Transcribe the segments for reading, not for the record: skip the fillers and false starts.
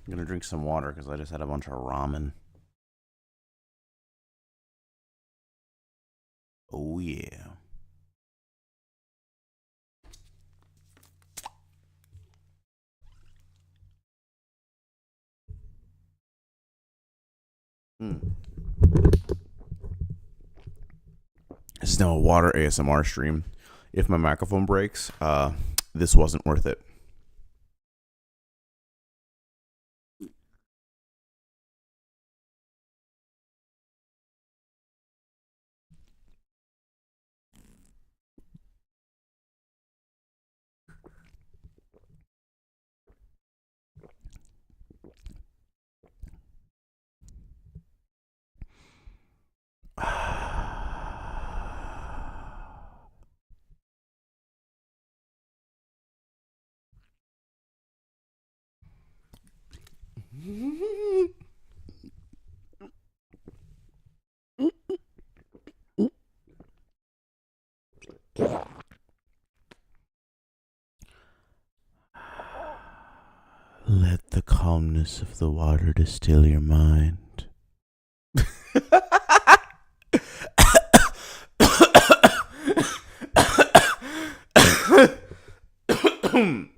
I'm gonna drink some water because I just had a bunch of ramen. Oh yeah. Hmm. This is now a water ASMR stream. If my microphone breaks, this wasn't worth it. Let the calmness of the water distill your mind. Mm.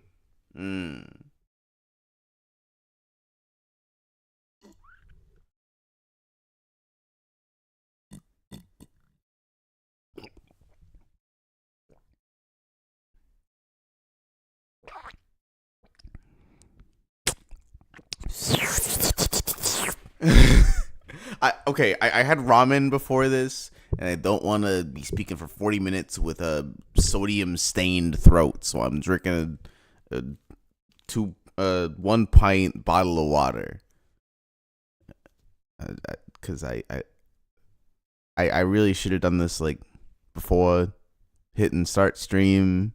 I had ramen before this, and I don't want to be speaking for 40 minutes with a sodium stained throat, so I'm drinking a 1 pint bottle of water. Because I really should have done this like before hitting start stream.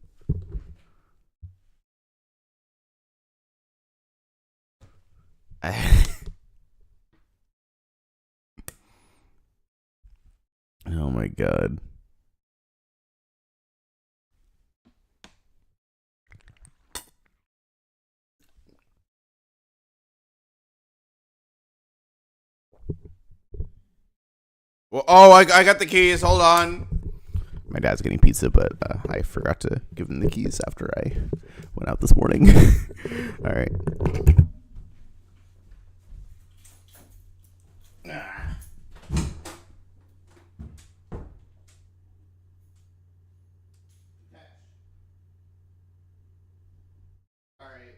Oh my god. Well, I got the keys. Hold on. My dad's getting pizza, but I forgot to give him the keys after I went out this morning. All right. All right.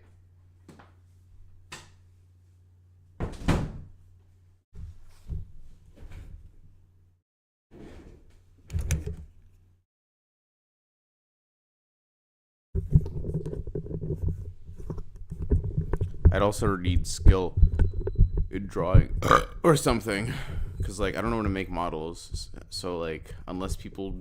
I'd also need skill in drawing or something, because like I don't know how to make models. So like unless people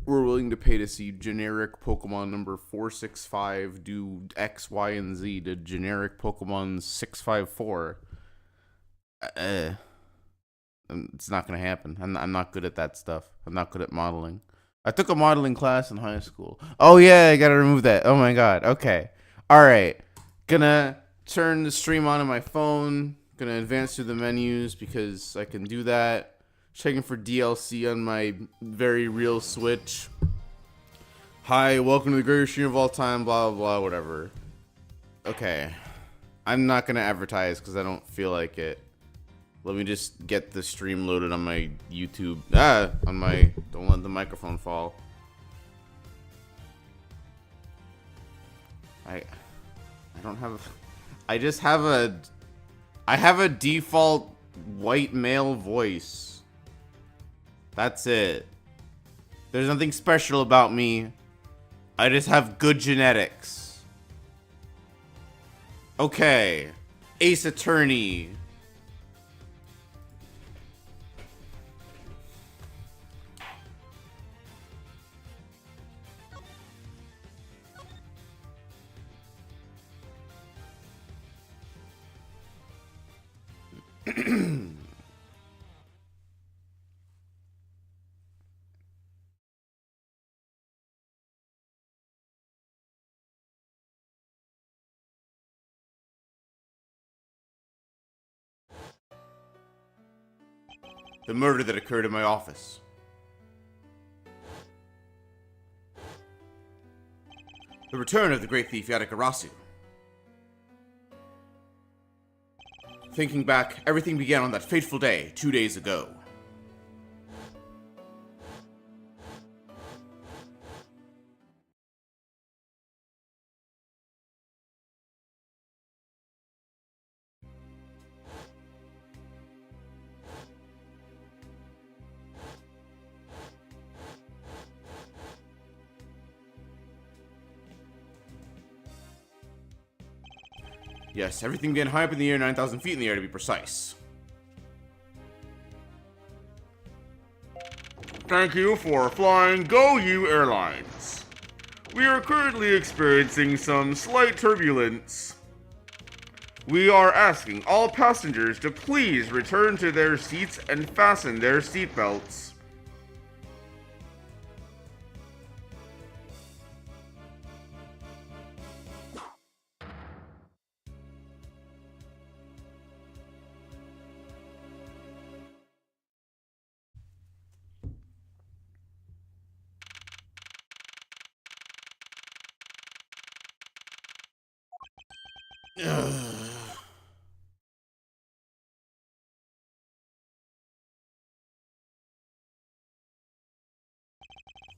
were willing to pay to see generic Pokemon number 465 do X, Y, and Z to generic Pokemon 654, uh, it's not gonna happen. I'm not good at that stuff. I'm not good at modeling. I took a modeling class in high school. Oh yeah, I gotta remove that. Oh my god. Okay. All right. Gonna turn the stream on my phone. Gonna advance through the menus because I can do that. Checking for DLC on my very real Switch. Hi, welcome to the greatest stream of all time. Blah blah blah. Whatever. Okay. I'm not gonna advertise because I don't feel like it. Let me just get the stream loaded on my YouTube. On my. Don't let the microphone fall. I don't have. I just have a. I have a default white male voice. That's it. There's nothing special about me. I just have good genetics. Okay. Ace Attorney. The murder that occurred in my office. The return of the great thief Yadikarasu. Thinking back, everything began on that fateful day, 2 days ago. Yes, everything began high up in the air, 9,000 feet in the air to be precise. Thank you for flying Go You Airlines. We are currently experiencing some slight turbulence. We are asking all passengers to please return to their seats and fasten their seatbelts.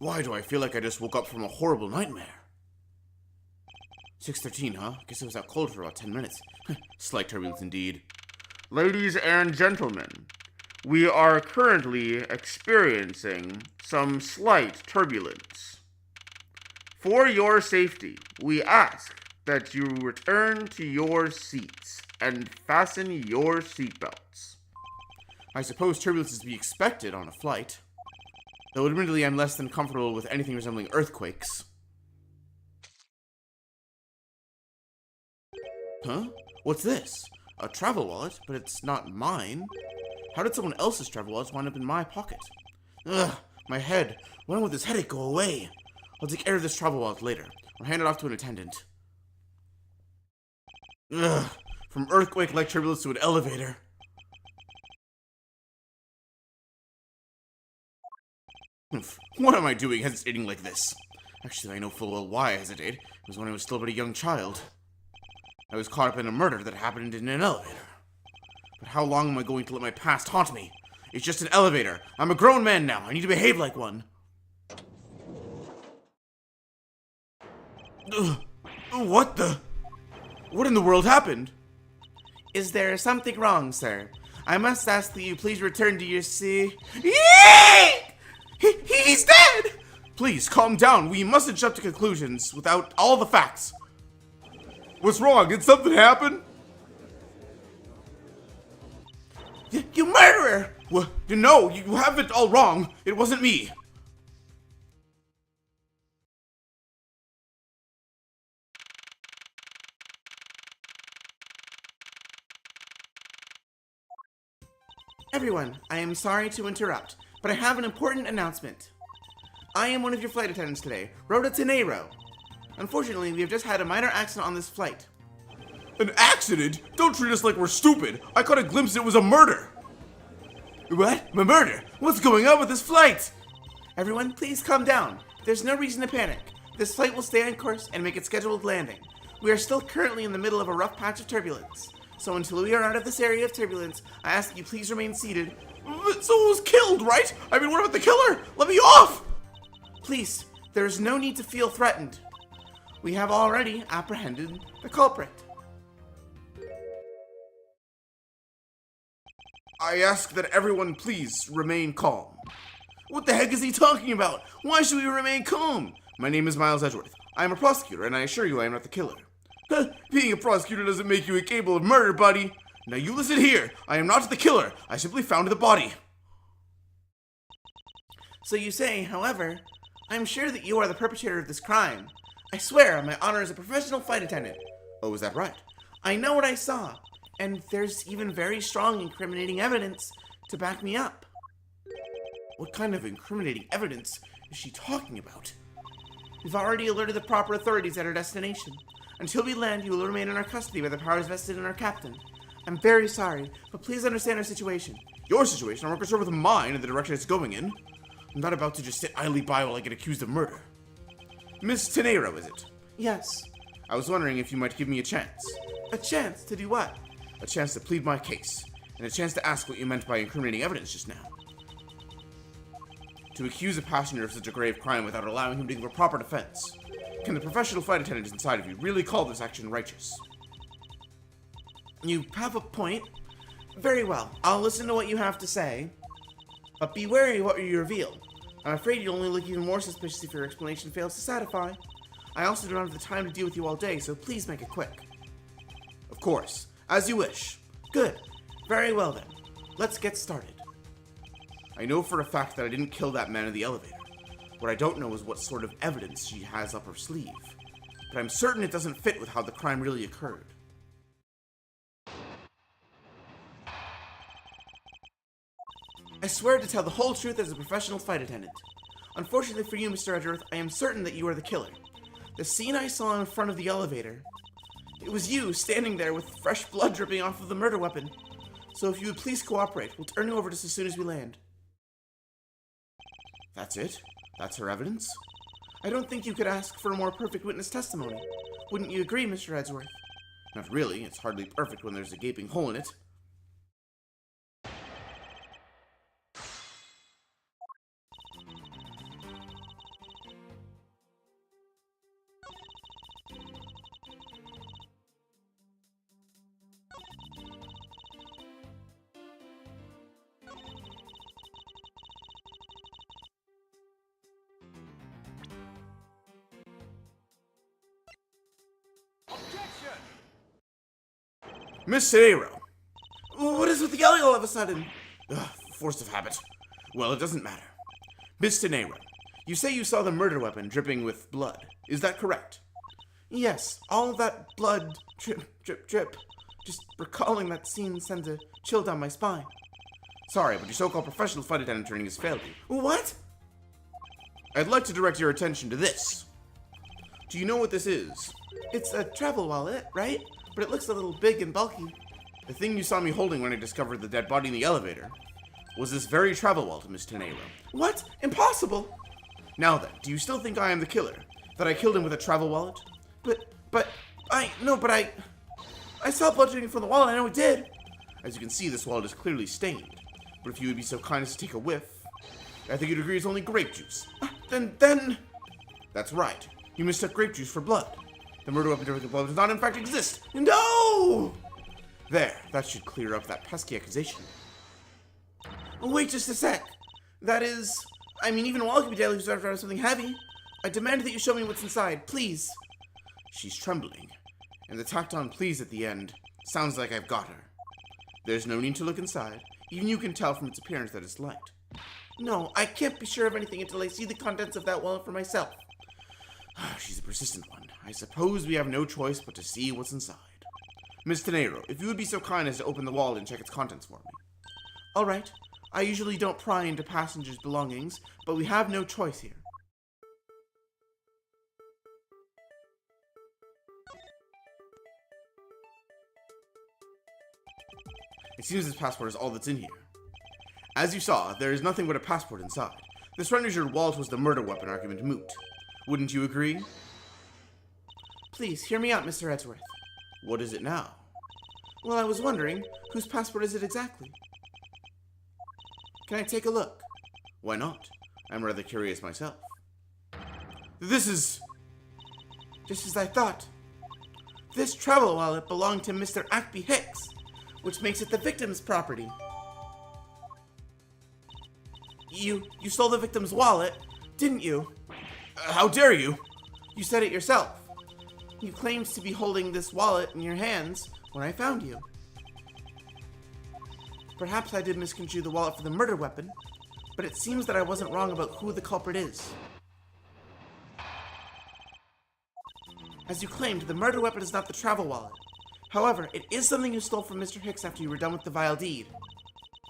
Why do I feel like I just woke up from a horrible nightmare? 6:13, huh? Guess it was out cold for about 10 minutes. Slight turbulence indeed. Ladies and gentlemen, we are currently experiencing some slight turbulence. For your safety, we ask that you return to your seats and fasten your seatbelts. I suppose turbulence is to be expected on a flight. Though admittedly I'm less than comfortable with anything resembling earthquakes. Huh? What's this? A travel wallet, but it's not mine. How did someone else's travel wallet wind up in my pocket? Ugh, my head. When will this headache go away? I'll take care of this travel wallet later, or hand it off to an attendant. Ugh, from earthquake-like turbulence to an elevator. What am I doing hesitating like this? Actually, I know full well why I hesitated. It was when I was still but a young child. I was caught up in a murder that happened in an elevator. But how long am I going to let my past haunt me? It's just an elevator. I'm a grown man now. I need to behave like one. Ugh. What in the world happened? Is there something wrong, sir? I must ask that you please return to your seat. He's dead! Please, calm down. We mustn't jump to conclusions without all the facts. What's wrong? Did something happen? You murderer! Well, no, you have it all wrong. It wasn't me. Everyone, I am sorry to interrupt, but I have an important announcement. I am one of your flight attendants today, Rhoda Tenero. Unfortunately, we have just had a minor accident on this flight. An accident? Don't treat us like we're stupid. I caught a glimpse it was a murder. What? A murder? What's going on with this flight? Everyone, please calm down. There's no reason to panic. This flight will stay on course and make its scheduled landing. We are still currently in the middle of a rough patch of turbulence. So until we are out of this area of turbulence, I ask that you please remain seated. Someone was killed, right? I mean, what about the killer? Let me off! Please, there is no need to feel threatened. We have already apprehended the culprit. I ask that everyone please remain calm. What the heck is he talking about? Why should we remain calm? My name is Miles Edgeworth. I am a prosecutor, and I assure you I am not the killer. Being a prosecutor doesn't make you incapable of murder, buddy. Now you listen here. I am not the killer. I simply found the body. So you say, however, I am sure that you are the perpetrator of this crime. I swear on my honor as a professional flight attendant. Oh, is that right? I know what I saw, and there's even very strong incriminating evidence to back me up. What kind of incriminating evidence is she talking about? We've already alerted the proper authorities at our destination. Until we land, you will remain in our custody by the powers vested in our captain. I'm very sorry, but please understand our situation. Your situation, I'm more concerned with mine and the direction it's going in. I'm not about to just sit idly by while I get accused of murder. Miss Tenero, is it? Yes. I was wondering if you might give me a chance. A chance to do what? A chance to plead my case, and a chance to ask what you meant by incriminating evidence just now. To accuse a passenger of such a grave crime without allowing him to give a proper defense. Can the professional flight attendant inside of you really call this action righteous? You have a point. Very well. I'll listen to what you have to say. But be wary what you reveal. I'm afraid you'll only look even more suspicious if your explanation fails to satisfy. I also don't have the time to deal with you all day, so please make it quick. Of course. As you wish. Good. Very well then. Let's get started. I know for a fact that I didn't kill that man in the elevator. What I don't know is what sort of evidence she has up her sleeve. But I'm certain it doesn't fit with how the crime really occurred. I swear to tell the whole truth as a professional flight attendant. Unfortunately for you, Mr. Edgeworth, I am certain that you are the killer. The scene I saw in front of the elevator, it was you standing there with fresh blood dripping off of the murder weapon. So if you would please cooperate, we'll turn you over just as soon as we land. That's it? That's her evidence? I don't think you could ask for a more perfect witness testimony. Wouldn't you agree, Mr. Edgeworth? Not really. It's hardly perfect when there's a gaping hole in it. Miss Tenero! What is with the yelling all of a sudden? Ugh, force of habit. Well, it doesn't matter. Miss Tenero, you say you saw the murder weapon dripping with blood. Is that correct? Yes, all of that blood drip, drip, drip. Just recalling that scene sends a chill down my spine. Sorry, but your so-called professional flight attendant training has failed you. What? I'd like to direct your attention to this. Do you know what this is? It's a travel wallet, right? But it looks a little big and bulky. The thing you saw me holding when I discovered the dead body in the elevator was this very travel wallet, Miss Tenero. What? Impossible! Now then, do you still think I am the killer? That I killed him with a travel wallet? I saw blood dripping from the wallet, I know it did. As you can see, this wallet is clearly stained. But if you would be so kind as to take a whiff, I think you'd agree it's only grape juice. Then... That's right. You mistook grape juice for blood. The murder weapon dripping with blood does not in fact exist. No! There, that should clear up that pesky accusation. Wait just a sec. That is... I mean, even a wallet could be deadly if you after something heavy. I demand that you show me what's inside, please. She's trembling, and the tacked on please at the end sounds like I've got her. There's no need to look inside. Even you can tell from its appearance that it's light. No, I can't be sure of anything until I see the contents of that wallet for myself. She's a persistent one. I suppose we have no choice but to see what's inside. Miss Tenero, if you would be so kind as to open the wallet and check its contents for me. All right. I usually don't pry into passengers' belongings, but we have no choice here. It seems this passport is all that's in here. As you saw, there is nothing but a passport inside. This renders your wallet was the murder weapon argument moot. Wouldn't you agree? Please, hear me out, Mr. Edgeworth. What is it now? Well, I was wondering, whose passport is it exactly? Can I take a look? Why not? I'm rather curious myself. This is... Just as I thought. This travel wallet belonged to Mr. Ackby Hicks, which makes it the victim's property. You stole the victim's wallet, didn't you? How dare you? You said it yourself. You claimed to be holding this wallet in your hands when I found you. Perhaps I did misconstrue the wallet for the murder weapon, but it seems that I wasn't wrong about who the culprit is. As you claimed, the murder weapon is not the travel wallet. However, it is something you stole from Mr. Hicks after you were done with the vile deed.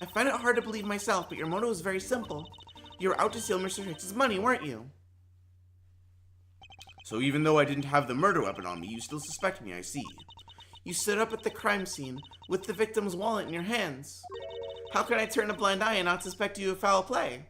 I find it hard to believe myself, but your motive is very simple. You were out to steal Mr. Hicks's money, weren't you? So even though I didn't have the murder weapon on me, you still suspect me, I see. You stood up at the crime scene with the victim's wallet in your hands. How could I turn a blind eye and not suspect you of foul play?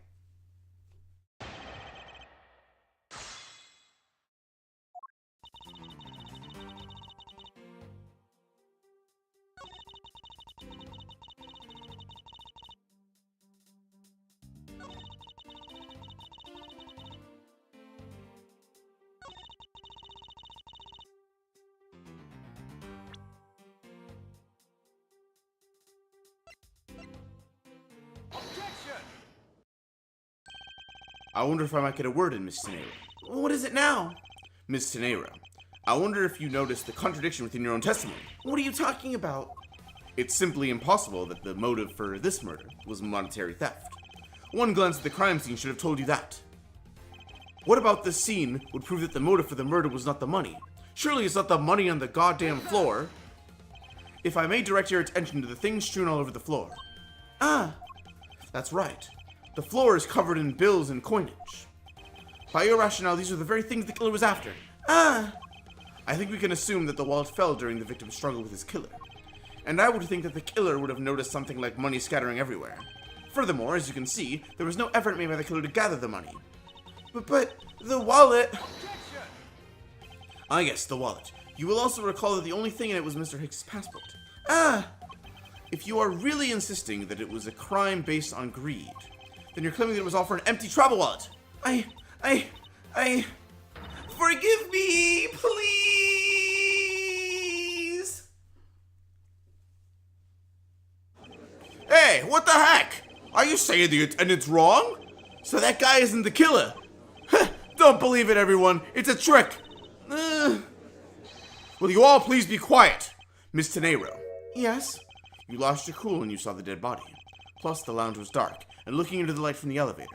I wonder if I might get a word in, Miss Tenera. What is it now? Miss Tenera, I wonder if you noticed the contradiction within your own testimony. What are you talking about? It's simply impossible that the motive for this murder was monetary theft. One glance at the crime scene should have told you that. What about this scene would prove that the motive for the murder was not the money? Surely it's not the money on the goddamn floor. If I may direct your attention to the things strewn all over the floor. Ah, that's right. The floor is covered in bills and coinage. By your rationale, these are the very things the killer was after. Ah! I think we can assume that the wallet fell during the victim's struggle with his killer. And I would think that the killer would have noticed something like money scattering everywhere. Furthermore, as you can see, there was no effort made by the killer to gather the money. But the wallet... Ah yes, the wallet. You will also recall that the only thing in it was Mr. Hicks' passport. Ah! If you are really insisting that it was a crime based on greed, then you're claiming that it was all for an empty travel wallet. Forgive me, please! Hey, what the heck? Are you saying the attendant's wrong? So that guy isn't the killer? Don't believe it, everyone. It's a trick. Will you all please be quiet? Miss Tenero. Yes? You lost your cool when you saw the dead body. Plus, the lounge was dark, and looking into the light from the elevator,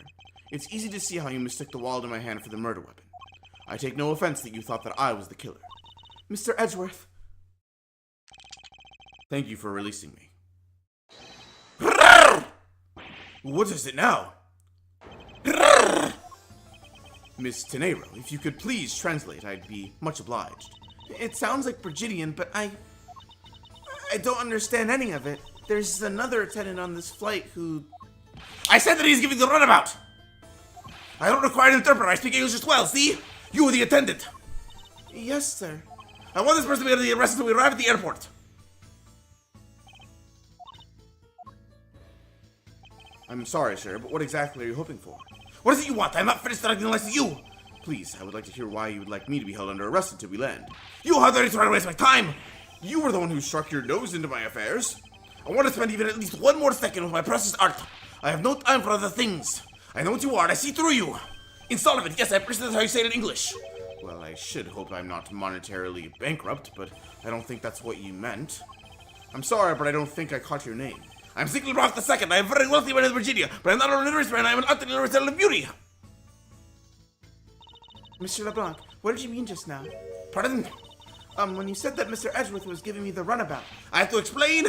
it's easy to see how you mistook the wallet in my hand for the murder weapon. I take no offense that you thought that I was the killer. Mr. Edgeworth. Thank you for releasing me. What is it now? Miss Tenero, if you could please translate, I'd be much obliged. It sounds like Brigidian, but I don't understand any of it. There's another attendant on this flight who... I said that he's giving the runabout! I don't require an interpreter, I speak English as well, see? You are the attendant. Yes, sir. I want this person to be arrested until we arrive at the airport. I'm sorry, sir, but what exactly are you hoping for? What is it you want? I'm not finished directing the lights to you! Please, I would like to hear why you would like me to be held under arrest until we land. You have the right to run waste my time! You were the one who struck your nose into my affairs. I want to spend even at least one more second with my precious art. I have no time for other things. I know what you are, I see through you. Installment, yes, I appreciate that's how you say it in English. Well, I should hope I'm not monetarily bankrupt, but I don't think that's what you meant. I'm sorry, but I don't think I caught your name. I'm Siegel Brock II. I am very wealthy man in Virginia, but I'm not an illiterate man. I am an utterly illiterate of beauty. Mr. LeBlanc, what did you mean just now? Pardon? When you said that Mr. Edgeworth was giving me the runabout. I have to explain?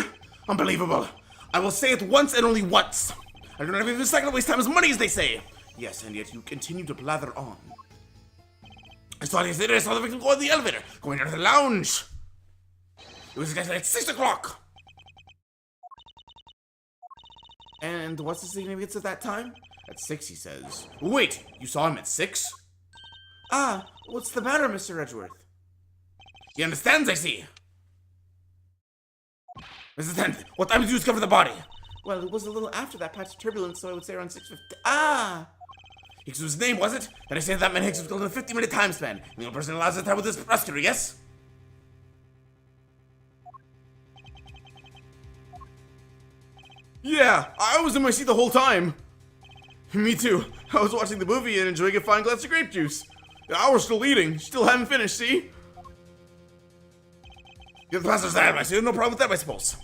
Unbelievable. I will say it once and only once. I do not have even a second to waste time as money, as they say. Yes, and yet you continue to blather on. I saw the victim go in the elevator, going out of the lounge. It was exactly at 6 o'clock. And what's the significance of that time? At 6, he says. Wait, you saw him at 6? Ah, what's the matter, Mr. Edgeworth? He understands, I see. Mr. Tenth, what time did you discover the body? Well, it was a little after that patch of turbulence, so I would say around 6:50. Ah! Hicks was his name, was it? Then I say that man Hicks was killed in a 50-minute time span. The only person allows that time with this prosecutor, yes? Yeah, I was in my seat the whole time. Me too. I was watching the movie and enjoying a fine glass of grape juice. The hour's still eating. Still haven't finished, see? Get the pastor's there, I see. No problem with that, I suppose.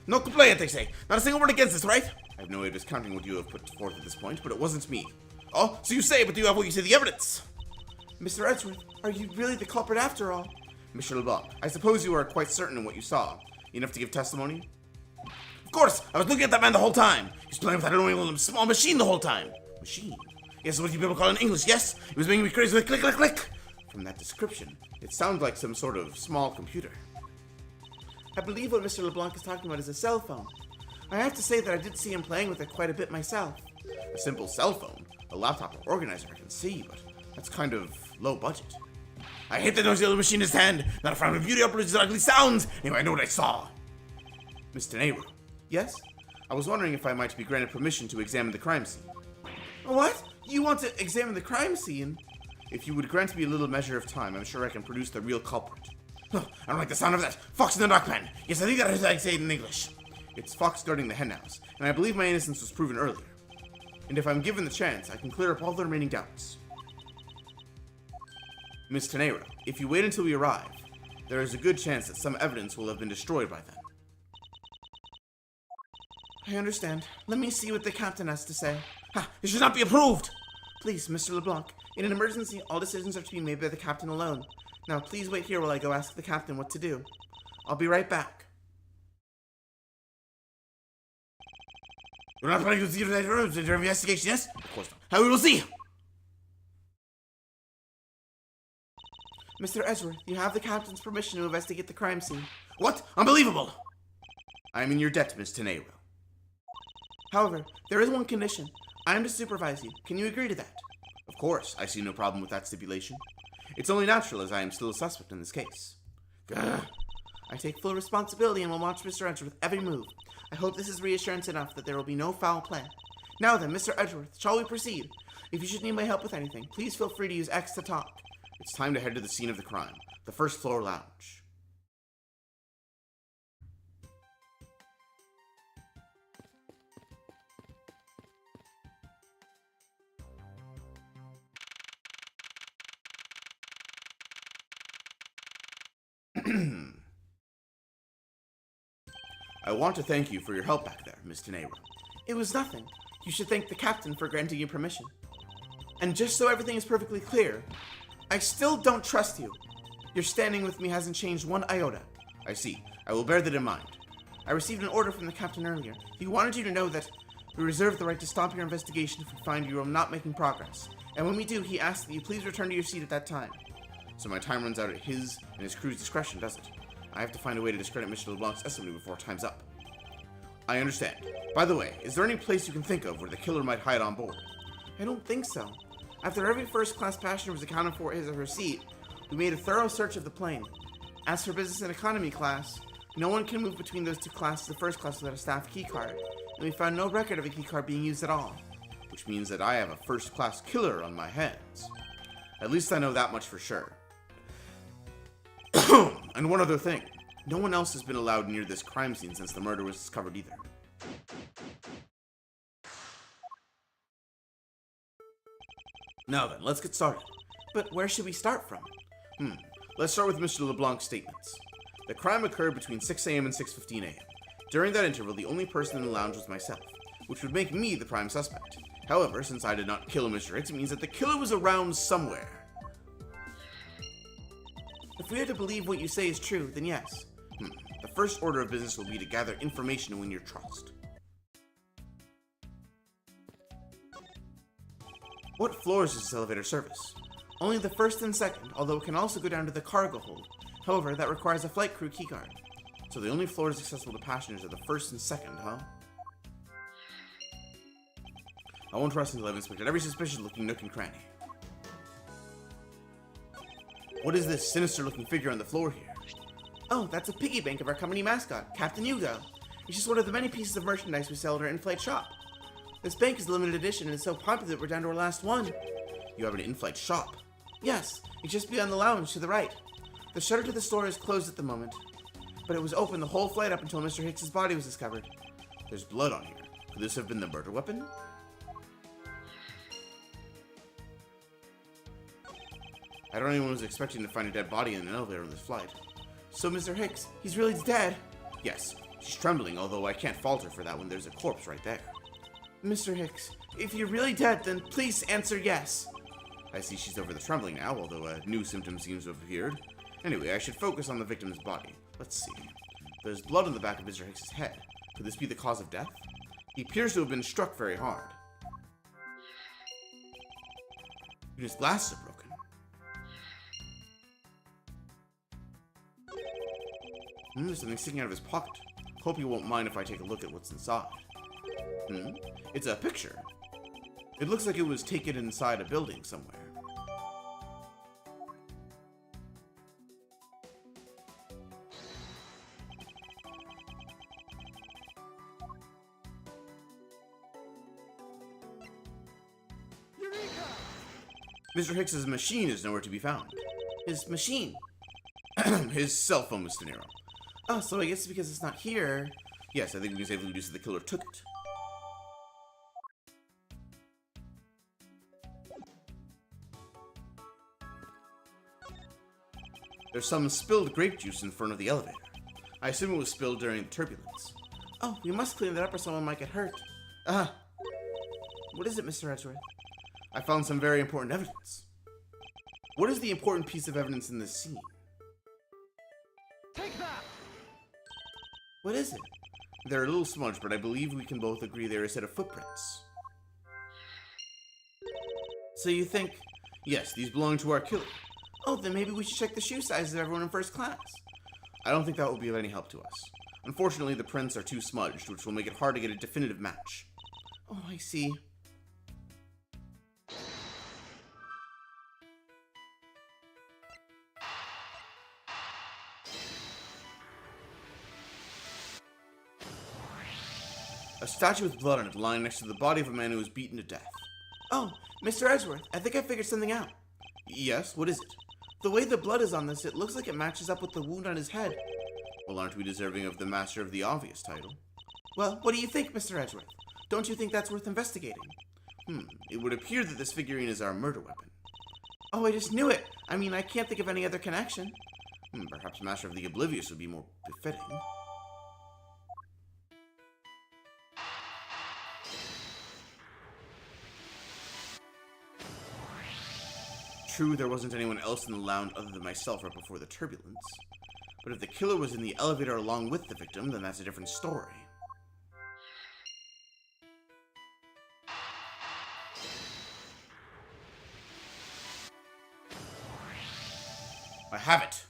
No complaint, they say. Not a single word against this, right? I have no way of discounting what you have put forth at this point, but it wasn't me. Oh, so you say, but do you have what you say the evidence? Mr. Edgeworth, are you really the culprit after all? Mr. LeBlanc, I suppose you are quite certain in what you saw. Enough to give testimony? Of course, I was looking at that man the whole time. He's playing with that annoying small machine the whole time. Machine? Yes, what you people call in English, yes? He was making me crazy with click, click, click. From that description, it sounds like some sort of small computer. I believe what Mr. LeBlanc is talking about is a cell phone. I have to say that I did see him playing with it quite a bit myself. A simple cell phone, a laptop or organizer I can see, but that's kind of low budget. I hate the noise of the machine in his hand. Not a frown of beauty uproots its ugly sounds. Anyway, I know what I saw. Mr. Nero. Yes? I was wondering if I might be granted permission to examine the crime scene. What? You want to examine the crime scene? If you would grant me a little measure of time, I'm sure I can produce the real culprit. I don't like the sound of that. Fox in the dark pen. Yes, I think that is how I say it in English. It's Fox guarding the henhouse, and I believe my innocence was proven earlier. And if I'm given the chance, I can clear up all the remaining doubts. Miss Tenero, if you wait until we arrive, there is a good chance that some evidence will have been destroyed by then. I understand. Let me see what the captain has to say. Ha! It should not be approved! Please, Mr. LeBlanc, in an emergency, all decisions are to be made by the captain alone. Now, please wait here while I go ask the captain what to do. I'll be right back. You're not planning to see your investigation, yes? Of course not. How we will see! Mr. Ezra, you have the captain's permission to investigate the crime scene. What? Unbelievable! I am in your debt, Miss Tenero. However, there is one condition. I am to supervise you. Can you agree to that? Of course, I see no problem with that stipulation. It's only natural as I am still a suspect in this case. Gah. I take full responsibility and will watch Mr. Edgeworth every move. I hope this is reassurance enough that there will be no foul play. Now then, Mr. Edgeworth, shall we proceed? If you should need my help with anything, please feel free to use X to talk. It's time to head to the scene of the crime, the first floor lounge. I want to thank you for your help back there, Miss Tenero. It was nothing. You should thank the captain for granting you permission. And just so everything is perfectly clear, I still don't trust you. Your standing with me hasn't changed one iota. I see. I will bear that in mind. I received an order from the captain earlier. He wanted you to know that we reserve the right to stop your investigation if we find you are not making progress. And when we do, he asks that you please return to your seat at that time. So my time runs out at his and his crew's discretion, does it? I have to find a way to discredit Mr. LeBlanc's estimate before time's up. I understand. By the way, is there any place you can think of where the killer might hide on board? I don't think so. After every first-class passenger was accounted for his or her seat, we made a thorough search of the plane. As for business and economy class, no one can move between those two classes of first class without a staff keycard, and we found no record of a keycard being used at all. Which means that I have a first-class killer on my hands. At least I know that much for sure. And one other thing. No one else has been allowed near this crime scene since the murder was discovered either. Now then, let's get started. But where should we start from? Let's start with Mr. LeBlanc's statements. The crime occurred between 6 a.m. and 6:15 a.m. During that interval, the only person in the lounge was myself, which would make me the prime suspect. However, since I did not kill Mr. Hicks, it means that the killer was around somewhere. If we are to believe what you say is true, then yes. The first order of business will be to gather information and win your trust. What floors does this elevator service? Only the first and second, although it can also go down to the cargo hold. However, that requires a flight crew keycard. So the only floors accessible to passengers are the first and second, huh? I won't rest until I've inspected every suspicious-looking nook and cranny. What is this sinister-looking figure on the floor here? Oh, that's a piggy bank of our company mascot, Captain Hugo. It's just one of the many pieces of merchandise we sell at our in-flight shop. This bank is limited edition and is so popular that we're down to our last one. You have an in-flight shop? Yes, it's just beyond the lounge to the right. The shutter to the store is closed at the moment, but it was open the whole flight up until Mr. Hicks's body was discovered. There's blood on here. Could this have been the murder weapon? I don't know anyone was expecting to find a dead body in an elevator on this flight. So Mr. Hicks, he's really dead? Yes. She's trembling, although I can't fault her for that when there's a corpse right there. Mr. Hicks, if you're really dead, then please answer yes. I see she's over the trembling now, although a new symptom seems to have appeared. Anyway, I should focus on the victim's body. Let's see. There's blood on the back of Mr. Hicks's head. Could this be the cause of death? He appears to have been struck very hard. And his glasses are broken. There's something sticking out of his pocket. Hope you won't mind if I take a look at what's inside. It's a picture. It looks like it was taken inside a building somewhere. Mr. Hicks's machine is nowhere to be found. His machine? His cell phone, Mr. Nero. Oh, so I guess because it's not here... Yes, I think we can safely deduce that the killer took it. There's some spilled grape juice in front of the elevator. I assume it was spilled during the turbulence. Oh, we must clean that up or someone might get hurt. What is it, Mr. Edgeworth? I found some very important evidence. What is the important piece of evidence in this scene? Take that! What is it? They're a little smudged, but I believe we can both agree they're a set of footprints. So you think... Yes, these belong to our killer. Oh, then maybe we should check the shoe sizes of everyone in first class. I don't think that will be of any help to us. Unfortunately, the prints are too smudged, which will make it hard to get a definitive match. Oh, I see. A statue with blood on it lying next to the body of a man who was beaten to death. Oh, Mr. Edgeworth, I think I figured something out. Yes, what is it? The way the blood is on this, it looks like it matches up with the wound on his head. Well, aren't we deserving of the Master of the Obvious title? Well, what do you think, Mr. Edgeworth? Don't you think that's worth investigating? It would appear that this figurine is our murder weapon. Oh, I just knew it! I mean, I can't think of any other connection. Perhaps Master of the Oblivious would be more befitting. True, there wasn't anyone else in the lounge other than myself right before the turbulence. But if the killer was in the elevator along with the victim, then that's a different story. I have it!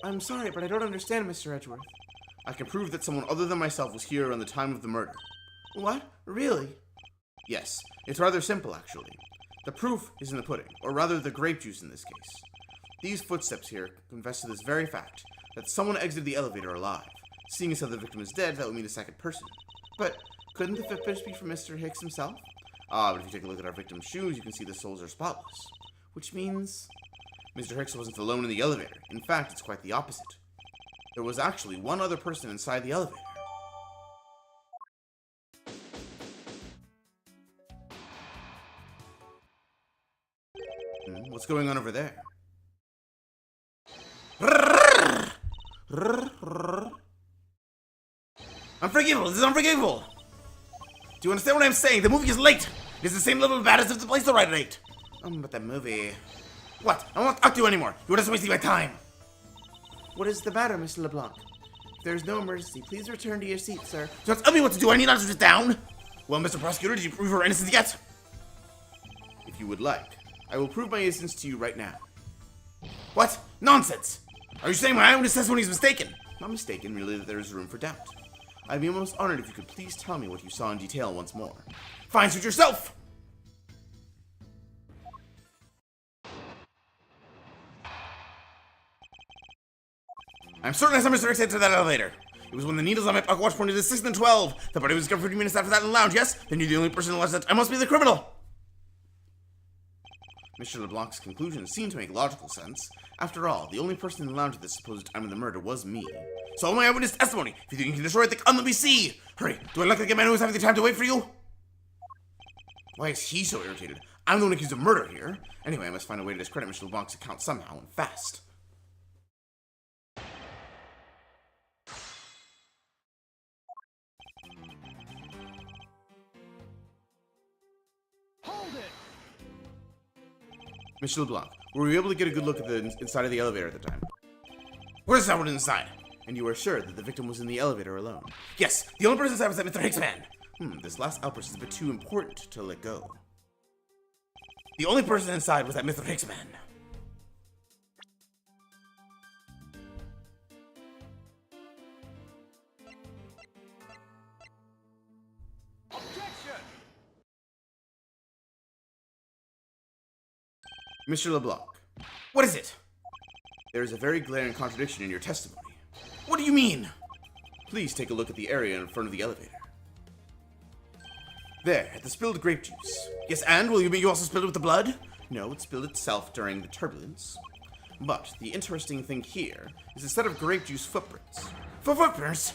I'm sorry, but I don't understand, Mr. Edgeworth. I can prove that someone other than myself was here around the time of the murder. What? Really? Yes, it's rather simple, actually. The proof is in the pudding, or rather the grape juice in this case. These footsteps here confess to this very fact, that someone exited the elevator alive. Seeing as how the victim is dead, that would mean a second person. But couldn't the footprints be from Mr. Hicks himself? But if you take a look at our victim's shoes, you can see the soles are spotless. Which means... Mr. Hicks wasn't alone in the elevator. In fact, it's quite the opposite. There was actually one other person inside the elevator. What's going on over there? Unforgivable! This is unforgivable! Do you understand what I'm saying? The movie is late! It's the same level of bad as if the place to ride at 8. But that movie... What? I won't talk to you anymore! You're just wasting my time! What is the matter, Mr. LeBlanc? If there's no emergency, please return to your seat, sir. Don't tell me what to do! I need not to sit down! Well, Mr. Prosecutor, did you prove her innocence yet? If you would like. I will prove my innocence to you right now. What? Nonsense! Are you saying my eyewitness testimony is mistaken? Not mistaken, merely that there is room for doubt. I'd be most honored if you could please tell me what you saw in detail once more. Fine, suit yourself! I'm certain I saw Mr. X enter that elevator. It was when the needles on my pocket watch pointed to 6 and 12. The body was discovered 15 minutes after that in the lounge, yes? Then you're the only person who watched that. I must be the criminal! Mr. LeBlanc's conclusions seem to make logical sense. After all, the only person in the lounge at this supposed time of the murder was me. So my eyewitness testimony. If you think you can destroy it, then come let me see. Hurry, do I look like a man who is having the time to wait for you? Why is he so irritated? I'm the one accused of murder here. Anyway, I must find a way to discredit Mr. LeBlanc's account somehow, and fast. Hold it! Mr. LeBlanc, were you able to get a good look at the inside of the elevator at the time? Where's that one inside? And you are sure that the victim was in the elevator alone? Yes, the only person inside was that Mr. Hicks man. This last outburst is a bit too important to let go. The only person inside was that Mr. Hicks man. Mr. LeBlanc, what is it? There is a very glaring contradiction in your testimony. What do you mean? Please take a look at the area in front of the elevator. There, the spilled grape juice. Yes, and will you also spilled it with the blood? No, it spilled itself during the turbulence. But the interesting thing here is a set of grape juice footprints. Footprints?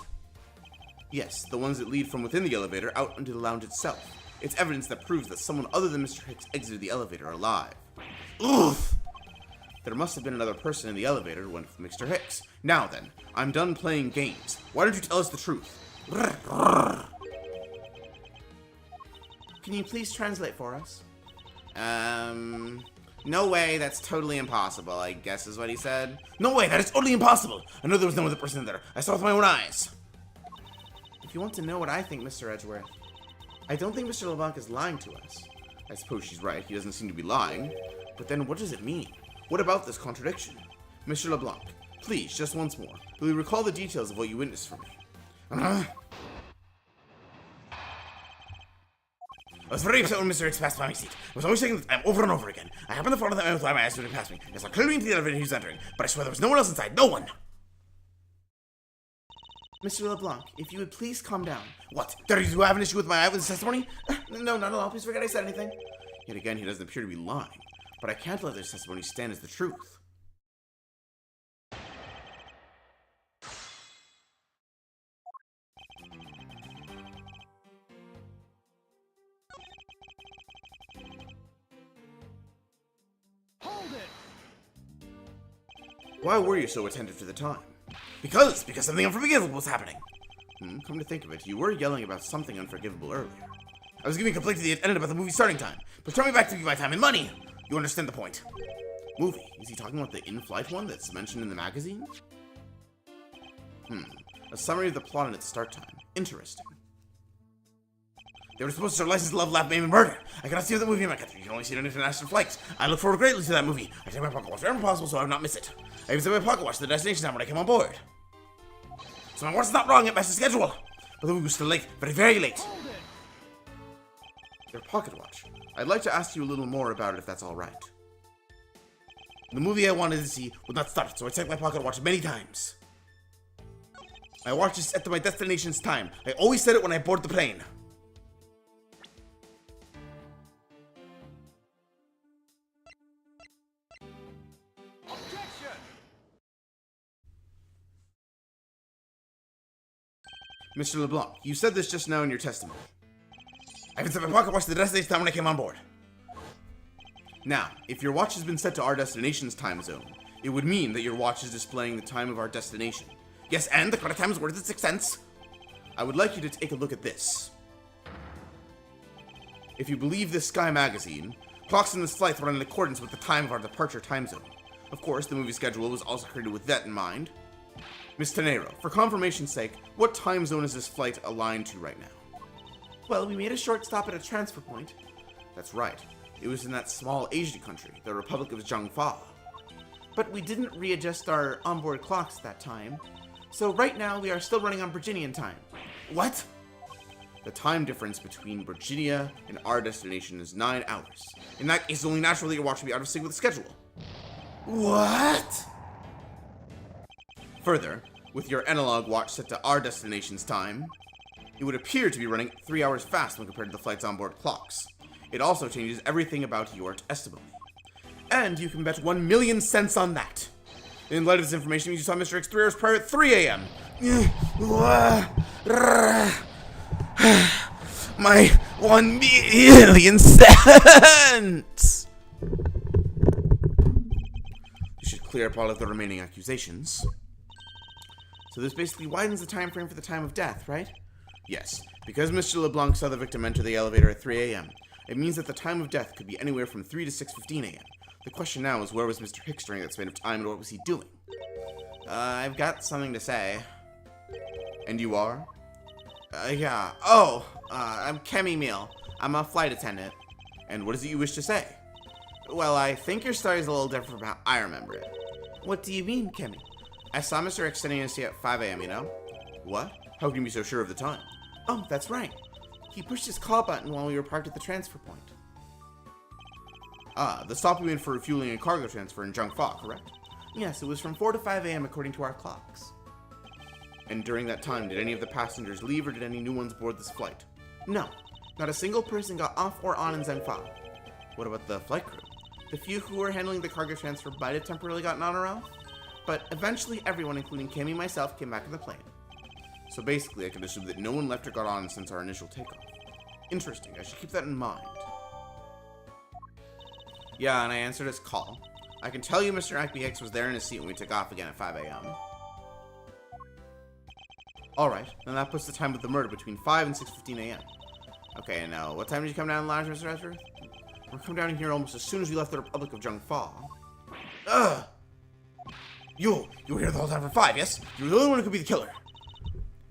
Yes, the ones that lead from within the elevator out into the lounge itself. It's evidence that proves that someone other than Mr. Hicks exited the elevator alive. Oof! There must have been another person in the elevator when Mr. Hicks. Now then, I'm done playing games. Why don't you tell us the truth? Can you please translate for us? No way, that's totally impossible, I guess is what he said. No way, that is totally impossible! I know there was no other person there. I saw it with my own eyes. If you want to know what I think, Mr. Edgeworth, I don't think Mr. LeBlanc is lying to us. I suppose she's right, he doesn't seem to be lying. But then what does it mean? What about this contradiction? Mr. LeBlanc, please, just once more, will you recall the details of what you witnessed for me? I was very upset when Mr. Hicks passed by my seat. I was always saying the time over and over again. I happened to follow that man with my eyes when he passed me. I saw clearly into the elevator he was entering, but I swear there was no one else inside. No one! Mr. LeBlanc, if you would please calm down. What? Do you have an issue with my eyewitness testimony? No, not at all. Please forget I said anything. Yet again, he doesn't appear to be lying. But I can't let this testimony stand as the truth. Hold it! Why were you so attentive to the time? Because something unforgivable was happening. Come to think of it, you were yelling about something unforgivable earlier. I was giving a complaint to the attendant about the movie starting time, but tell me back to me my time and money! You understand the point. Movie? Is he talking about the in-flight one that's mentioned in the magazine? A summary of the plot and its start time. Interesting. They were supposed to start License, Love, Laugh, Maim, and Murder. I cannot see the movie in my country. You can only see it on international flights. I look forward greatly to that movie. I take my pocket watch wherever possible so I would not miss it. I even set my pocket watch to the destination time when I came on board. So my watch is not wrong, it matched the schedule. But the movie was still late, very, very late. Your pocket watch. I'd like to ask you a little more about it if that's alright. The movie I wanted to see would not start, so I checked my pocket watch many times. My watch is set to my destination's time. I always set it when I board the plane. Objection! Mr. LeBlanc, you said this just now in your testimony. I even set my pocket watch to the destination time when I came on board. Now, if your watch has been set to our destination's time zone, it would mean that your watch is displaying the time of our destination. Yes, and the correct time is worth its 6 cents. I would like you to take a look at this. If you believe this Sky magazine, clocks in this flight run in accordance with the time of our departure time zone. Of course, the movie schedule was also created with that in mind. Miss Tenero, for confirmation's sake, what time zone is this flight aligned to right now? Well, we made a short stop at a transfer point. That's right. It was in that small Asian country, the Republic of Zhangfa. But we didn't readjust our onboard clocks that time. So right now, we are still running on Virginian time. What? The time difference between Virginia and our destination is 9 hours. In that case, it's only natural that your watch will be out of sync with the schedule. What? Further, with your analog watch set to our destination's time, it would appear to be running 3 hours fast when compared to the flight's onboard clocks. It also changes everything about your testimony. And you can bet 1,000,000 cents on that. In light of this information, you saw Mr. Hicks 3 hours prior at 3 a.m. My 1,000,000 cents! You should clear up all of the remaining accusations. So this basically widens the time frame for the time of death, right? Yes, because Mr. LeBlanc saw the victim enter the elevator at 3 a.m., it means that the time of death could be anywhere from 3 to 6:15 a.m. The question now is, where was Mr. Hicks during that span of time and what was he doing? I've got something to say. And you are? Yeah. Oh, I'm Kemi Meal. I'm a flight attendant. And what is it you wish to say? Well, I think your story is a little different from how I remember it. What do you mean, Kemi? I saw Mr. Hicks sitting in his seat at 5 a.m., you know? What? How can you be so sure of the time? Oh, that's right. He pushed his call button while we were parked at the transfer point. Ah, the stop we made for refueling and cargo transfer in Junk Fa, correct? Yes, it was from 4 to 5 a.m. according to our clocks. And during that time, did any of the passengers leave or did any new ones board this flight? No, not a single person got off or on in Zenfa. What about the flight crew? The few who were handling the cargo transfer might have temporarily gotten on or off, but eventually everyone, including Cammy and myself, came back in the plane. So basically, I can assume that no one left or got on since our initial takeoff. Interesting, I should keep that in mind. Yeah, and I answered his call. I can tell you Mr. IPX was there in his seat when we took off again at 5 a.m. Alright, then that puts the time of the murder between 5 and 6:15 a.m. Okay, and now, what time did you come down the lounge, Mr. Edgeworth? We're coming down here almost as soon as we left the Republic of Jung Fa. Ugh! You were here the whole time for 5, yes? You were the only one who could be the killer.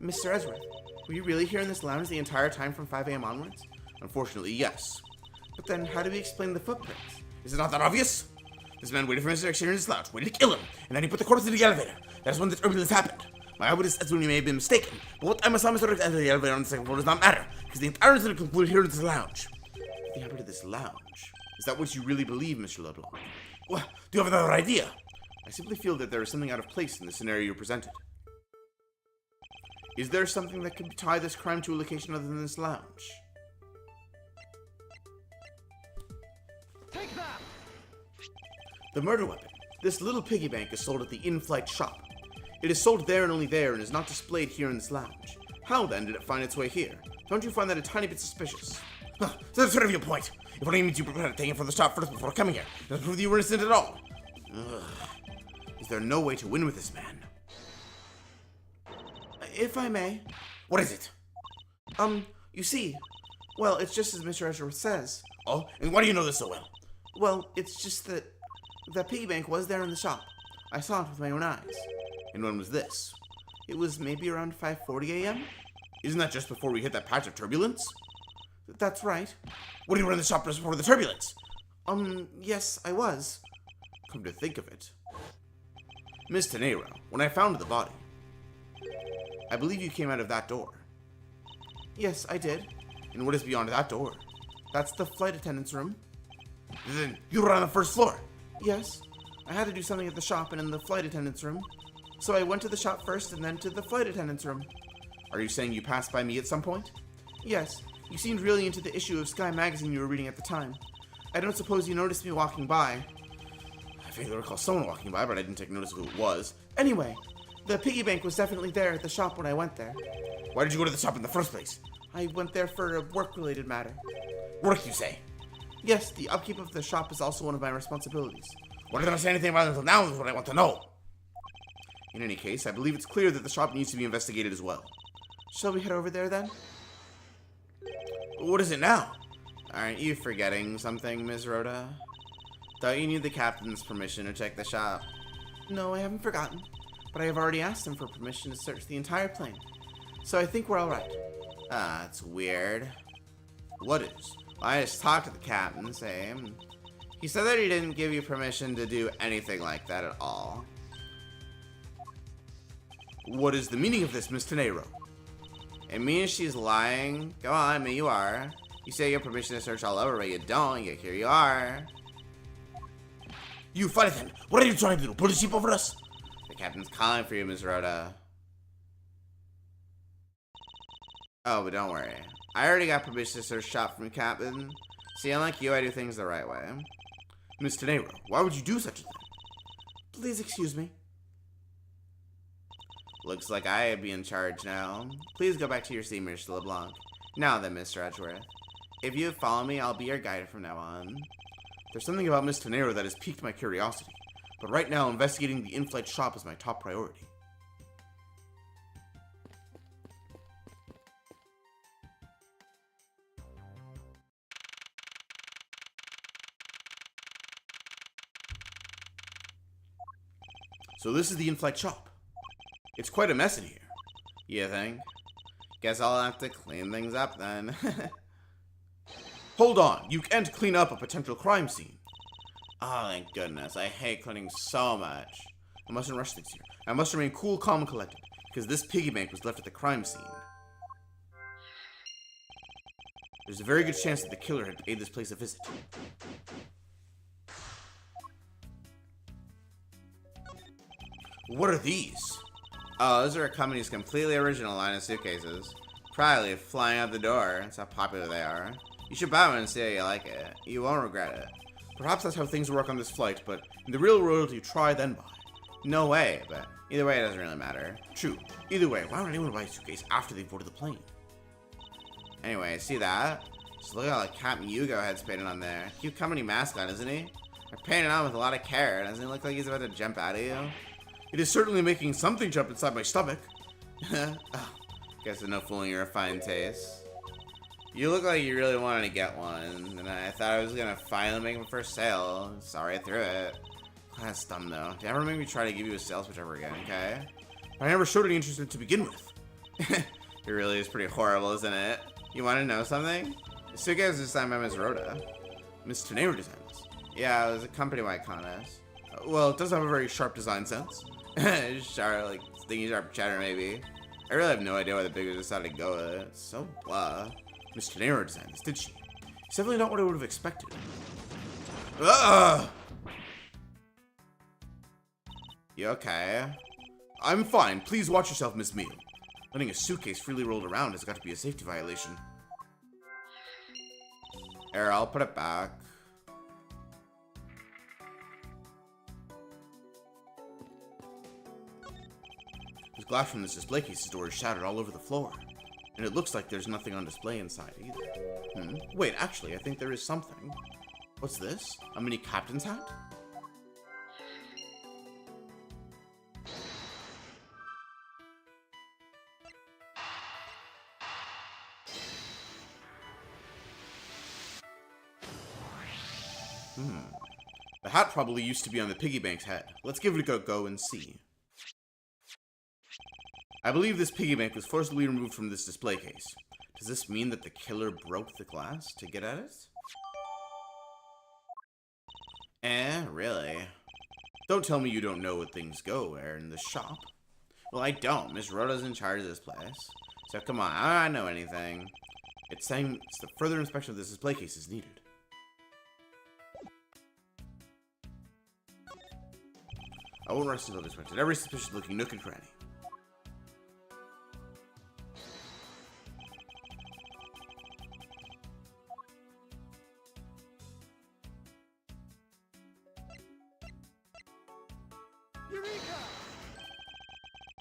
Mr. Edgeworth, were you really here in this lounge the entire time from 5 a.m. onwards? Unfortunately, yes. But then, how do we explain the footprints? Is it not that obvious? This man waited for Mr. X here in his lounge, waited to kill him, and then he put the corpse in the elevator. That is when the turbulence happened. My eyewitness says when he may have been mistaken, but what time I saw Mr. X enter the elevator on the second floor does not matter, because the entire incident concluded here in this lounge. What happened to this lounge? Is that what you really believe, Mr. LeBlanc? Well, do you have another idea? I simply feel that there is something out of place in the scenario you presented. Is there something that could tie this crime to a location other than this lounge? Take that! The murder weapon. This little piggy bank is sold at the in-flight shop. It is sold there and only there and is not displayed here in this lounge. How then did it find its way here? Don't you find that a tiny bit suspicious? Huh, so that's sort of your point. If only means you prepared to take it from the shop first before coming here. It doesn't prove that you were innocent at all. Ugh. Is there no way to win with this man? If I may. What is it? You see, well, it's just as Mr. Edgeworth says. Oh, and why do you know this so well? Well, it's just that the piggy bank was there in the shop. I saw it with my own eyes. And when was this? It was maybe around 5:40 a.m. Isn't that just before we hit that patch of turbulence? That's right. What, you were in the shop just before the turbulence? Yes, I was. Come to think of it. Miss Tenero, when I found the body, I believe you came out of that door. Yes, I did. And what is beyond that door? That's the flight attendant's room. Then you were on the first floor? Yes. I had to do something at the shop and in the flight attendant's room. So I went to the shop first and then to the flight attendant's room. Are you saying you passed by me at some point? Yes. You seemed really into the issue of Sky magazine you were reading at the time. I don't suppose you noticed me walking by. I vaguely recall someone walking by, but I didn't take notice of who it was. Anyway, the piggy bank was definitely there at the shop when I went there. Why did you go to the shop in the first place? I went there for a work-related matter. Work, you say? Yes, the upkeep of the shop is also one of my responsibilities. What did I say anything about it until now is what I want to know. In any case, I believe it's clear that the shop needs to be investigated as well. Shall we head over there then? What is it now? Aren't you forgetting something, Ms. Rhoda? Don't you need the captain's permission to check the shop? No, I haven't forgotten. But I have already asked him for permission to search the entire plane. So I think we're alright. Ah, it's weird. What is? I just talked to the captain, same. He said that he didn't give you permission to do anything like that at all. What is the meaning of this, Miss Tenero? It means she's lying. Go on, I mean you are. You say you have permission to search all over, but you don't, yet here you are. You fight with him. What are you trying to do? Pull the sheep over us? The captain's calling for you, Miss Rhoda. Oh, but don't worry. I already got permission to search shop from the captain. See, unlike you, I do things the right way. Miss Tenero, why would you do such a thing? Please excuse me. Looks like I be in charge now. Please go back to your seat, Mr. LeBlanc. Now then, Mr. Edgeworth. If you follow me, I'll be your guide from now on. There's something about Miss Tenero that has piqued my curiosity, but right now investigating the in-flight shop is my top priority. So this is the in-flight shop. It's quite a mess in here. You think? Guess I'll have to clean things up then. Hold on, you can't clean up a potential crime scene. Oh, thank goodness. I hate cleaning so much. I mustn't rush things here. I must remain cool, calm, and collected, because this piggy bank was left at the crime scene. There's a very good chance that the killer had paid this place a visit. What are these? Oh, those are a company's completely original line of suitcases. Proudly flying out the door. That's how popular they are. You should buy one and see how you like it. You won't regret it. Perhaps that's how things work on this flight, but in the real world, you try then buy. No way, but either way, it doesn't really matter. True. Either way, why would anyone buy a suitcase after they've boarded the plane? Anyway, see that? Just look at all the Captain Yugo heads painted on there. Cute company mascot, isn't he? They're painted on with a lot of care. Doesn't he look like he's about to jump out at you? It is certainly making something jump inside my stomach. Oh, guess there's no fooling your refined taste. You look like you really wanted to get one, and I thought I was gonna finally make my first sale. Sorry I threw it. That's dumb though. Don't ever make me try to give you a sales pitch ever again, okay? I never showed any interest to begin with. It really is pretty horrible, isn't it? You want to know something? The suitcase was designed by Ms. Rhoda. Ms. Turnabout designed this. Yeah, it was a company-wide contest. Well, it does have a very sharp design sense. Sharp, like stingy sharp cheddar, maybe. I really have no idea why the bigger decided to go with it. It's so blah. Ms. Turnabout designed this, did she? It's definitely not what I would have expected. Ugh! You okay? I'm fine. Please watch yourself, Miss Meal. Letting a suitcase freely rolled around has got to be a safety violation. Here, I'll put it back. There's glass from this display case's door is shattered all over the floor. And it looks like there's nothing on display inside either. Wait, actually, I think there is something. What's this? A mini captain's hat? The hat probably used to be on the piggy bank's head. Let's give it a go and see. I believe this piggy bank was forcibly removed from this display case. Does this mean that the killer broke the glass to get at it? Really? Don't tell me you don't know what things go where in the shop. Well, I don't. Miss Rhoda's in charge of this place. So come on, I don't know anything. It's saying the further inspection of this display case is needed. I won't rest until inspected every suspicious looking nook and cranny. Eureka!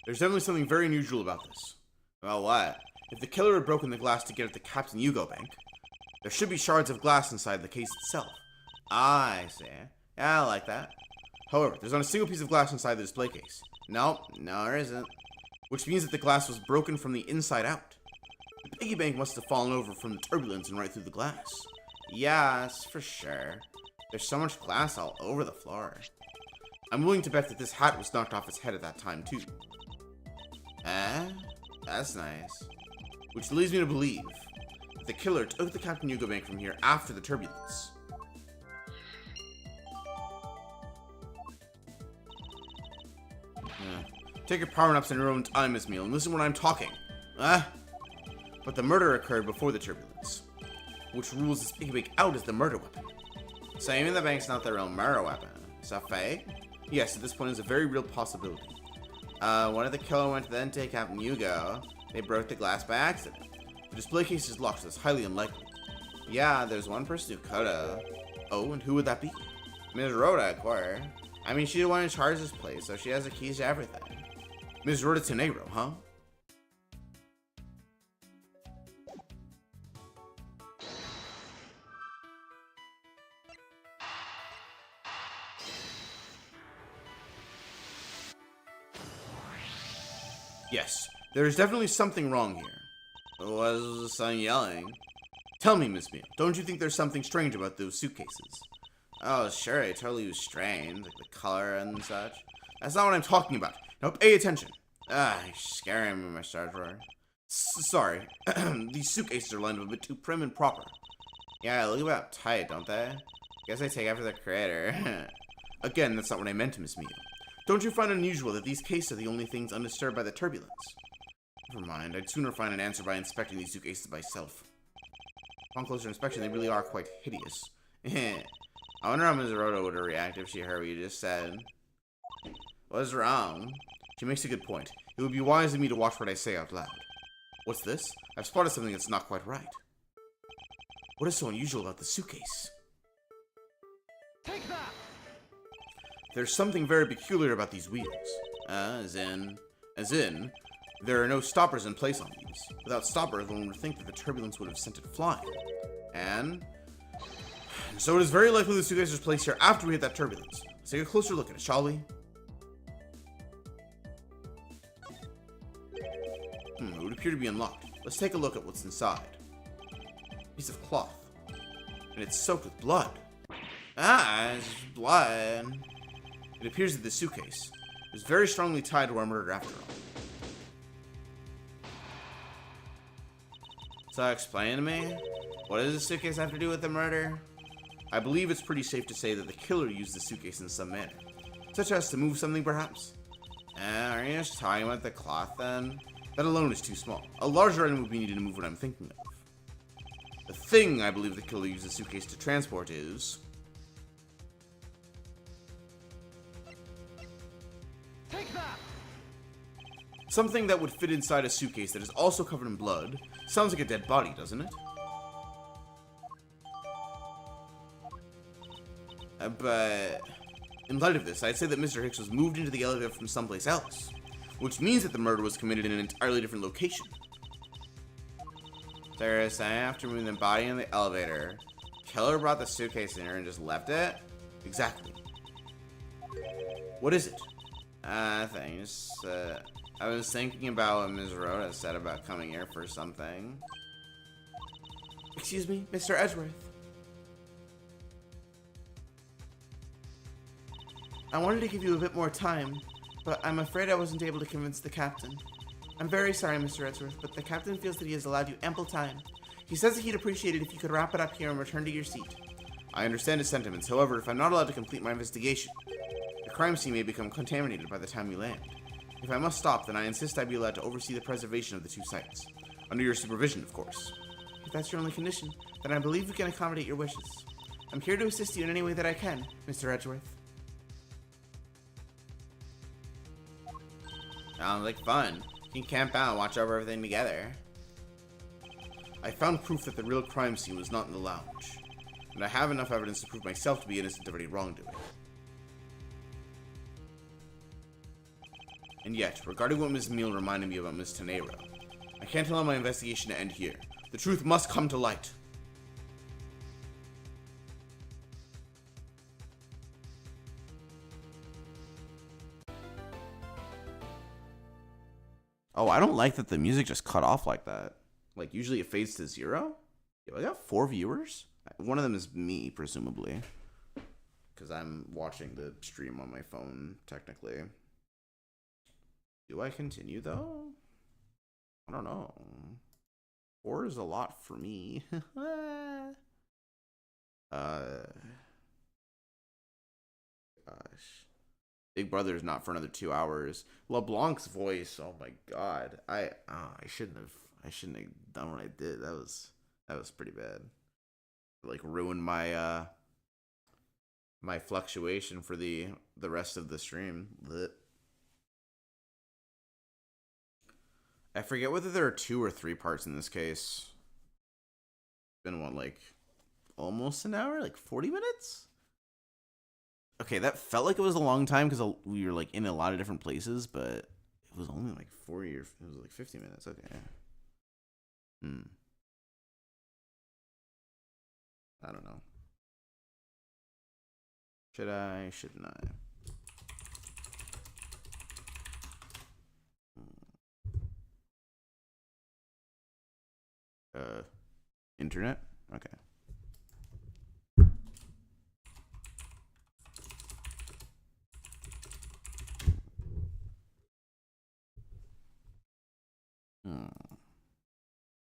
There's definitely something very unusual about this. Well, what? If the killer had broken the glass to get at the Captain Yugo bank, there should be shards of glass inside the case itself. Ah, I see. Yeah, I like that. However, there's not a single piece of glass inside the display case. No, there isn't. Which means that the glass was broken from the inside out. The piggy bank must have fallen over from the turbulence and right through the glass. Yes, for sure. There's so much glass all over the floor. I'm willing to bet that this hat was knocked off its head at that time, too. That's nice. Which leads me to believe that the killer took the Captain Yugo bank from here after the turbulence. Take your power-ups in your own time, Miss Meal, and listen when I'm talking. But the murder occurred before the turbulence, which rules this piggy bank out as the murder weapon. So even the bank's not the real murder weapon. Is that fake? Yes, at this point, it's a very real possibility. One of the killer went to then take Captain Yugo. They broke the glass by accident. The display case is locked, so it's highly unlikely. Yeah, there's one person who coulda. Oh, and who would that be? Ms. Rhoda, of course. I mean, she's the one in charge of this place, so she has the keys to everything. Ms. Rhoda Tenegro, huh? Yes, there is definitely something wrong here. What was the son yelling? Tell me, Miss Meal, don't you think there's something strange about those suitcases? Oh, sure, it totally was strange, like the color and such. That's not what I'm talking about. Now pay attention. You're scaring me, my Star Drawer. Sorry, these suitcases are lined up a bit too prim and proper. Yeah, look about tight, don't they? Guess I take after the creator. Again, that's not what I meant, Miss Meal. Don't you find it unusual that these cases are the only things undisturbed by the turbulence? Never mind, I'd sooner find an answer by inspecting these suitcases myself. Upon closer inspection, they really are quite hideous. I wonder how Ms. Rhoda would have reacted if she heard what you just said. What's wrong? She makes a good point. It would be wise of me to watch what I say out loud. What's this? I've spotted something that's not quite right. What is so unusual about the suitcase? Take that! There's something very peculiar about these wheels. As in, there are no stoppers in place on these. Without stoppers, one would think that the turbulence would have sent it flying. And so it is very likely the suitcase was placed here after we hit that turbulence. Let's take a closer look at it, shall we? It would appear to be unlocked. Let's take a look at what's inside. Piece of cloth. And it's soaked with blood. It's blood. It appears that the suitcase was very strongly tied to our murder after all. So explain to me, what does the suitcase have to do with the murder? I believe it's pretty safe to say that the killer used the suitcase in some manner, such as to move something perhaps. Are you just talking about the cloth then? That alone is too small. A larger item would be needed to move what I'm thinking of. The thing I believe the killer used the suitcase to transport is... Take that! something that would fit inside a suitcase that is also covered in blood. Sounds like a dead body, doesn't it? But in light of this, I'd say that Mr. Hicks was moved into the elevator from someplace else, which means that the murder was committed in an entirely different location. Thursday, after moving the body in the elevator, killer brought the suitcase in here and just left it? Exactly. What is it? Things. I was thinking about what Ms. Rhoda said about coming here for something. Excuse me, Mr. Edgeworth. I wanted to give you a bit more time, but I'm afraid I wasn't able to convince the captain. I'm very sorry, Mr. Edgeworth, but the captain feels that he has allowed you ample time. He says that he'd appreciate it if you could wrap it up here and return to your seat. I understand his sentiments. However, if I'm not allowed to complete my investigation, the crime scene may become contaminated by the time we land. If I must stop, then I insist I be allowed to oversee the preservation of the two sites. Under your supervision, of course. If that's your only condition, then I believe we can accommodate your wishes. I'm here to assist you in any way that I can, Mr. Edgeworth. Sounds like fun. You can camp out and watch over everything together. I found proof that the real crime scene was not in the lounge, and I have enough evidence to prove myself to be innocent of any wrongdoing. And yet, regarding what Ms. Meal reminded me about Ms. Tenero, I can't allow my investigation to end here. The truth must come to light. Oh, I don't like that the music just cut off like that. Like, usually it fades to 0. Yo, I got 4 viewers. One of them is me, presumably. Because I'm watching the stream on my phone, technically. Do I continue, though? I don't know. 4 is a lot for me. Gosh. Big Brother's not for another 2 hours. LeBlanc's voice, oh my god. I shouldn't have done what I did. That was pretty bad. Like ruined my my fluctuation for the rest of the stream. Lit. I forget whether there are 2 or 3 parts in this case. It's been what, like almost an hour? Like 40 minutes? Okay, that felt like it was a long time because we were like in a lot of different places, but it was only like 40 or it was like 50 minutes. Okay. I don't know. Should I? Shouldn't I? Internet? Okay.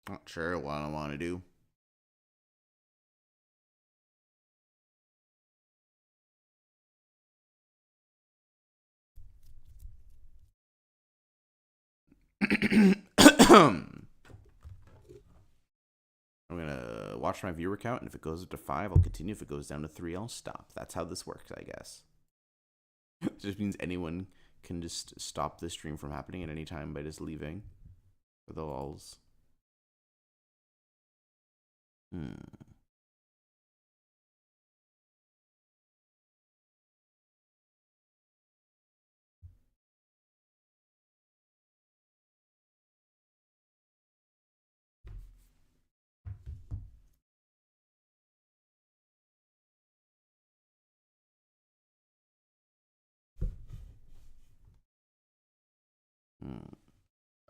Not sure what I want to do. I'm gonna watch my viewer count, and if it goes up to 5, I'll continue. If it goes down to 3, I'll stop. That's how this works, I guess. It just means anyone can just stop the stream from happening at any time by just leaving for the lulz.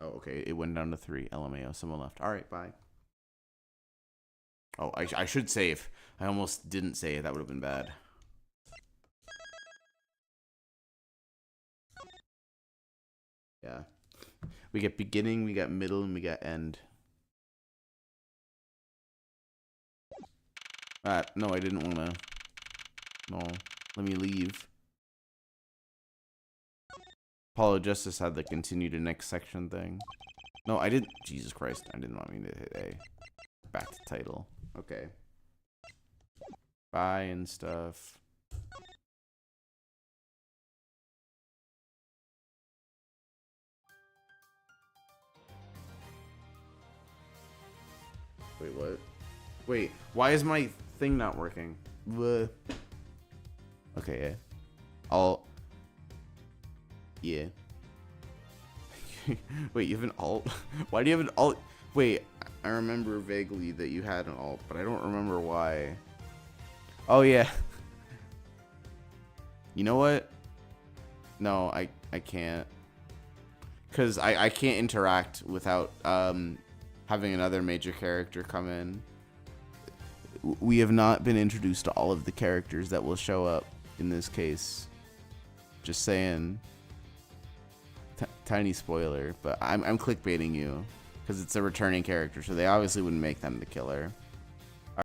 Oh, okay. It went down to 3. LMAO. Someone left. All right, bye. Oh, I should save. I almost didn't save. That would have been bad. Yeah. We get beginning, we got middle, and we got end. No, I didn't want to. No, let me leave. Apollo Justice had the continue to next section thing. No, I didn't. Jesus Christ, I didn't want me to hit A. Back to title. Okay. Bye and stuff. Wait, what? Wait, why is my thing not working? Bleh. Okay, yeah. Yeah. Wait, you have an alt? Why do you have an alt? Wait, I remember vaguely that you had an alt, but I don't remember why. Oh, yeah. You know what? No, I can't. Because I can't interact without having another major character come in. We have not been introduced to all of the characters that will show up in this case. Just saying. Tiny spoiler, but I'm clickbaiting you because it's a returning character, so they obviously wouldn't make them the killer.